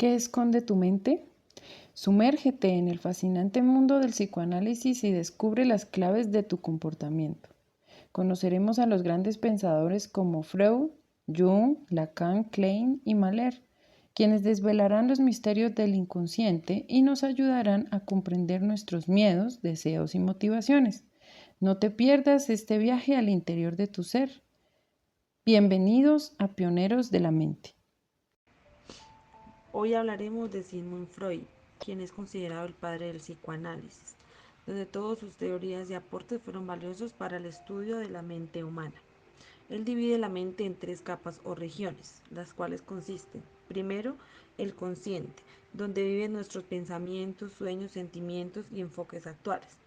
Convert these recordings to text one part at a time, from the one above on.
¿Qué esconde tu mente? Sumérgete en el fascinante mundo del psicoanálisis y descubre las claves de tu comportamiento. Conoceremos a los grandes pensadores como Freud, Jung, Lacan, Klein y Mahler, quienes desvelarán los misterios del inconsciente y nos ayudarán a comprender nuestros miedos, deseos y motivaciones. No te pierdas este viaje al interior de tu ser. Bienvenidos a Pioneros de la Mente. Hoy hablaremos de Sigmund Freud, quien es considerado el padre del psicoanálisis, donde todas sus teorías y aportes fueron valiosos para el estudio de la mente humana. Él divide la mente en tres capas o regiones, las cuales consisten, primero, el consciente, donde viven nuestros pensamientos, sueños, sentimientos y enfoques actuales.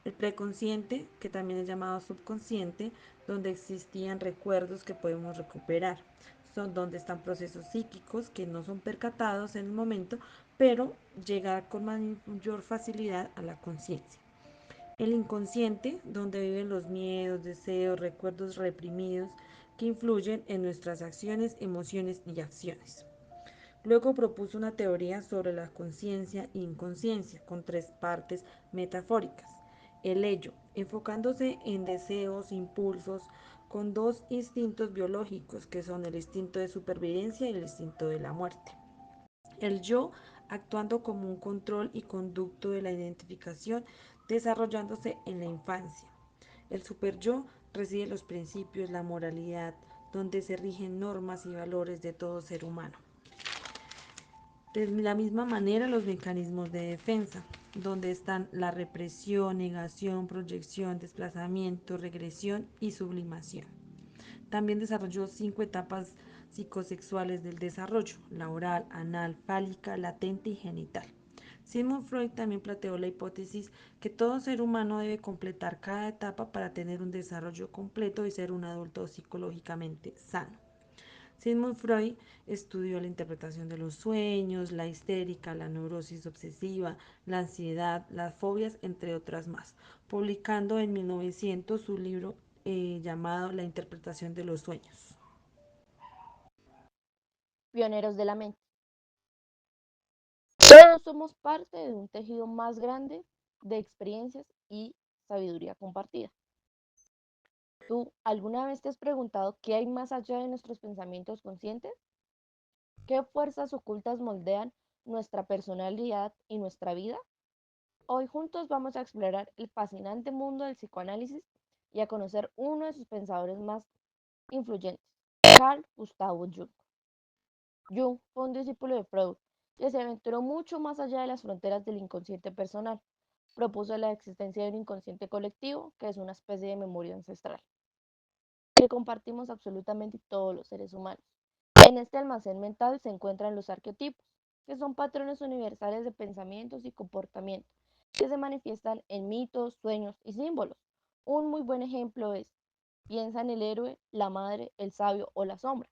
El preconsciente, que también es llamado subconsciente, donde existían recuerdos que podemos recuperar. Son donde están procesos psíquicos que no son percatados en el momento, pero llegar con mayor facilidad a la conciencia. El inconsciente, donde viven los miedos, deseos, recuerdos reprimidos que influyen en nuestras acciones, emociones y acciones. Luego propuso una teoría sobre la conciencia e inconsciencia con tres partes metafóricas. El ello, enfocándose en deseos, impulsos, con dos instintos biológicos que son el instinto de supervivencia y el instinto de la muerte. El yo, actuando como un control y conducto de la identificación, desarrollándose en la infancia. El superyo reside los principios, la moralidad, donde se rigen normas y valores de todo ser humano. De la misma manera, los mecanismos de defensa, donde están la represión, negación, proyección, desplazamiento, regresión y sublimación. También desarrolló 5 etapas psicosexuales del desarrollo: la oral, anal, fálica, latente y genital. Sigmund Freud también planteó la hipótesis que todo ser humano debe completar cada etapa para tener un desarrollo completo y ser un adulto psicológicamente sano. Sigmund Freud estudió la interpretación de los sueños, la histérica, la neurosis obsesiva, la ansiedad, las fobias, entre otras más, publicando en 1900 su libro llamado La interpretación de los sueños. Pioneros de la mente. Todos somos parte de un tejido más grande de experiencias y sabiduría compartida. ¿Tú alguna vez te has preguntado qué hay más allá de nuestros pensamientos conscientes? ¿Qué fuerzas ocultas moldean nuestra personalidad y nuestra vida? Hoy juntos vamos a explorar el fascinante mundo del psicoanálisis y a conocer uno de sus pensadores más influyentes, Carl Gustav Jung. Jung fue un discípulo de Freud que se aventuró mucho más allá de las fronteras del inconsciente personal. Propuso la existencia de un inconsciente colectivo, que es una especie de memoria ancestral, que compartimos absolutamente todos los seres humanos. En este almacén mental se encuentran los arquetipos, que son patrones universales de pensamientos y comportamientos, que se manifiestan en mitos, sueños y símbolos. Un muy buen ejemplo es: piensa en el héroe, la madre, el sabio o la sombra.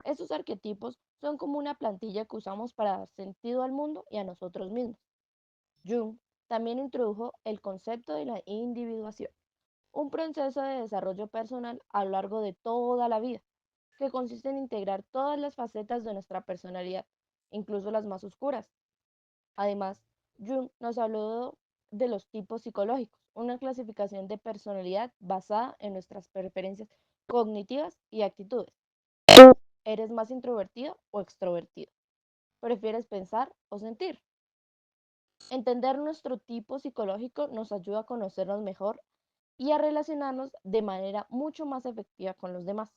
Estos arquetipos son como una plantilla que usamos para dar sentido al mundo y a nosotros mismos. Jung también introdujo el concepto de la individuación, un proceso de desarrollo personal a lo largo de toda la vida, que consiste en integrar todas las facetas de nuestra personalidad, incluso las más oscuras. Además, Jung nos habló de los tipos psicológicos, una clasificación de personalidad basada en nuestras preferencias cognitivas y actitudes. ¿Eres más introvertido o extrovertido? ¿Prefieres pensar o sentir? Entender nuestro tipo psicológico nos ayuda a conocernos mejor y a relacionarnos de manera mucho más efectiva con los demás.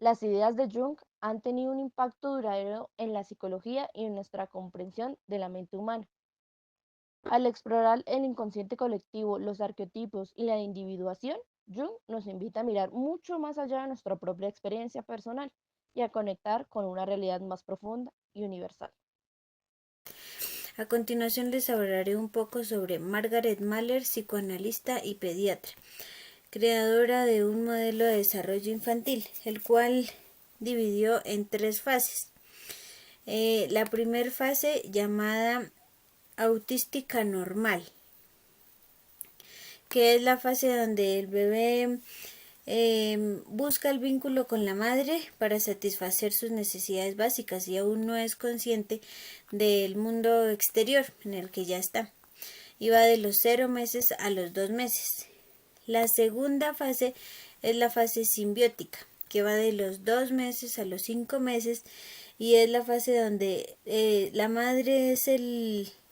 Las ideas de Jung han tenido un impacto duradero en la psicología y en nuestra comprensión de la mente humana. Al explorar el inconsciente colectivo, los arquetipos y la individuación, Jung nos invita a mirar mucho más allá de nuestra propia experiencia personal y a conectar con una realidad más profunda y universal. A continuación les hablaré un poco sobre Margaret Mahler, psicoanalista y pediatra, creadora de un modelo de desarrollo infantil, el cual dividió en tres fases. La primera fase, llamada autística normal, que es la fase donde el bebé busca el vínculo con la madre para satisfacer sus necesidades básicas y aún no es consciente del mundo exterior en el que ya está. Y va de los 0 meses a los 2 meses. La segunda fase es la fase simbiótica, que va de los 2 meses a los 5 meses y es la fase donde la madre es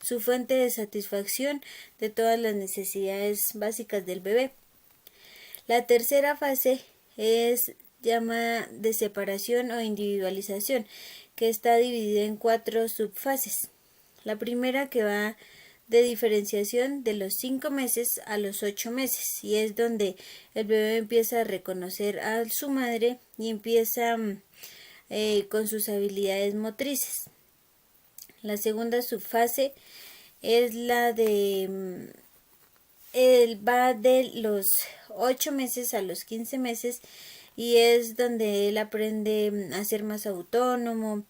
su fuente de satisfacción de todas las necesidades básicas del bebé. La tercera fase es llamada de separación o individualización, que está dividida en 4 subfases. La primera que va de diferenciación de los 5 meses a los 8 meses y es donde el bebé empieza a reconocer a su madre y empieza con sus habilidades motrices. La segunda subfase es la de va de los 8 meses a los 15 meses y es donde él aprende a ser más autónomo,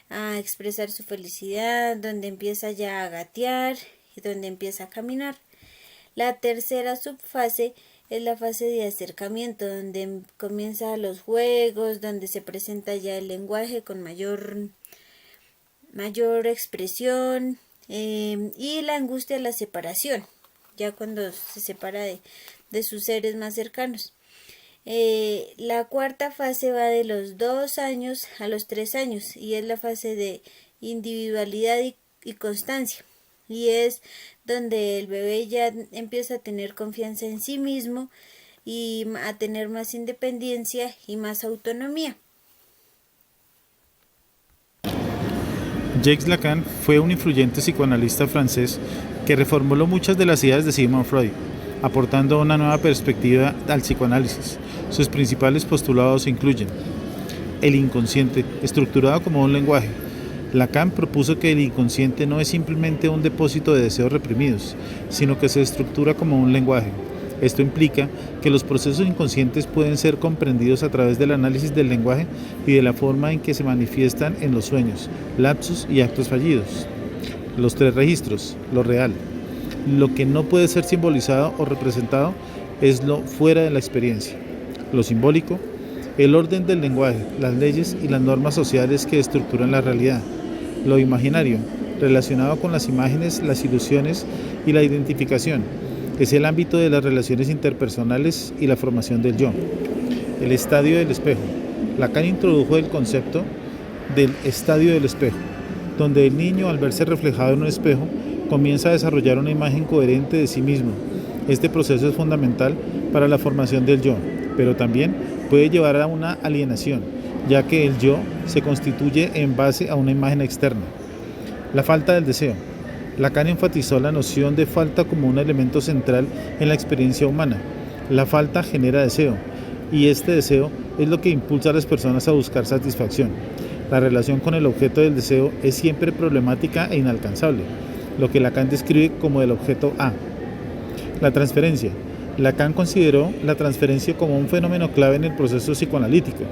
a expresar su felicidad, donde empieza ya a gatear y donde empieza a caminar. La tercera subfase es la fase de acercamiento, donde comienza los juegos, donde se presenta ya el lenguaje con mayor expresión y la angustia de la separación, ya cuando se separa de sus seres más cercanos. La cuarta fase va de los 2 años a los 3 años y es la fase de individualidad y constancia. Y es donde el bebé ya empieza a tener confianza en sí mismo y a tener más independencia y más autonomía. Jacques Lacan fue un influyente psicoanalista francés que reformuló muchas de las ideas de Sigmund Freud, aportando una nueva perspectiva al psicoanálisis. Sus principales postulados incluyen el inconsciente, estructurado como un lenguaje. Lacan propuso que el inconsciente no es simplemente un depósito de deseos reprimidos, sino que se estructura como un lenguaje. Esto implica que los procesos inconscientes pueden ser comprendidos a través del análisis del lenguaje y de la forma en que se manifiestan en los sueños, lapsus y actos fallidos. Los 3 registros: lo real, lo que no puede ser simbolizado o representado es lo fuera de la experiencia; lo simbólico, el orden del lenguaje, las leyes y las normas sociales que estructuran la realidad; lo imaginario, relacionado con las imágenes, las ilusiones y la identificación, es el ámbito de las relaciones interpersonales y la formación del yo. El estadio del espejo. Lacan introdujo el concepto del estadio del espejo, donde el niño, al verse reflejado en un espejo, comienza a desarrollar una imagen coherente de sí mismo. Este proceso es fundamental para la formación del yo, pero también puede llevar a una alienación, ya que el yo se constituye en base a una imagen externa. La falta del deseo. Lacan enfatizó la noción de falta como un elemento central en la experiencia humana. La falta genera deseo, y este deseo es lo que impulsa a las personas a buscar satisfacción. La relación con el objeto del deseo es siempre problemática e inalcanzable, lo que Lacan describe como el objeto A. La transferencia. Lacan consideró la transferencia como un fenómeno clave en el proceso psicoanalítico.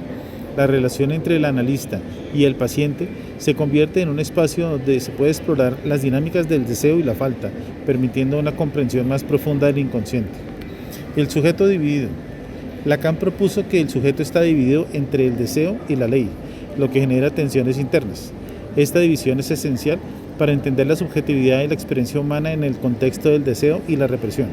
La relación entre el analista y el paciente se convierte en un espacio donde se puede explorar las dinámicas del deseo y la falta, permitiendo una comprensión más profunda del inconsciente. El sujeto dividido. Lacan propuso que el sujeto está dividido entre el deseo y la ley, lo que genera tensiones internas. Esta división es esencial para entender la subjetividad y la experiencia humana en el contexto del deseo y la represión.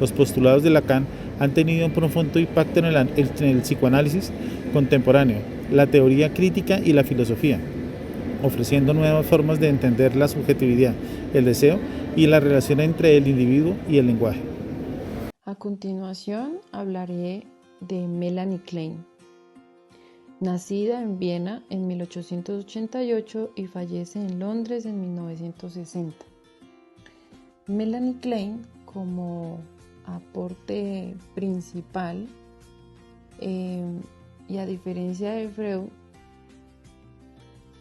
Los postulados de Lacan han tenido un profundo impacto en el psicoanálisis contemporáneo, la teoría crítica y la filosofía, ofreciendo nuevas formas de entender la subjetividad, el deseo y la relación entre el individuo y el lenguaje. A continuación hablaré de Melanie Klein, nacida en Viena en 1888 y fallece en Londres en 1960. Melanie Klein, como aporte principal, y a diferencia de Freud,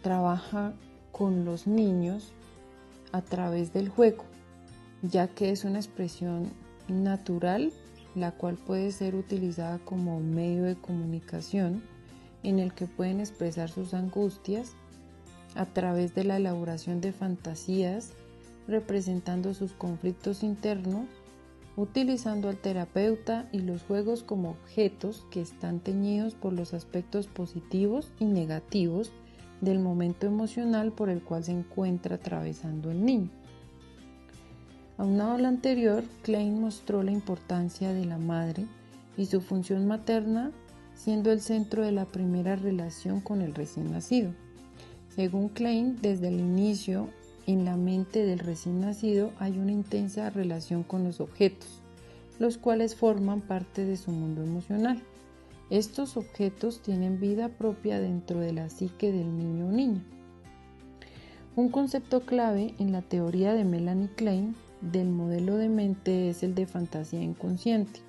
trabaja con los niños a través del juego, ya que es una expresión natural, la cual puede ser utilizada como medio de comunicación en el que pueden expresar sus angustias a través de la elaboración de fantasías representando sus conflictos internos utilizando al terapeuta y los juegos como objetos que están teñidos por los aspectos positivos y negativos del momento emocional por el cual se encuentra atravesando el niño. Aunado a lo anterior, Klein mostró la importancia de la madre y su función materna siendo el centro de la primera relación con el recién nacido. Según Klein, desde el inicio, en la mente del recién nacido hay una intensa relación con los objetos, los cuales forman parte de su mundo emocional. Estos objetos tienen vida propia dentro de la psique del niño o niña. Un concepto clave en la teoría de Melanie Klein del modelo de mente es el de fantasía inconsciente.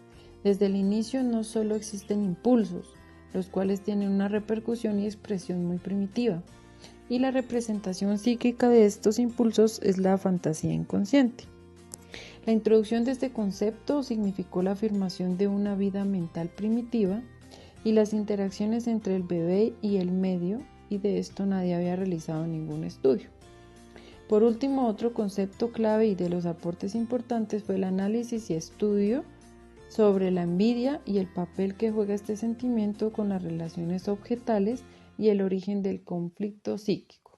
Desde el inicio no solo existen impulsos, los cuales tienen una repercusión y expresión muy primitiva, y la representación psíquica de estos impulsos es la fantasía inconsciente. La introducción de este concepto significó la afirmación de una vida mental primitiva y las interacciones entre el bebé y el medio, y de esto nadie había realizado ningún estudio. Por último, otro concepto clave y de los aportes importantes fue el análisis y estudio sobre la envidia y el papel que juega este sentimiento con las relaciones objetales y el origen del conflicto psíquico.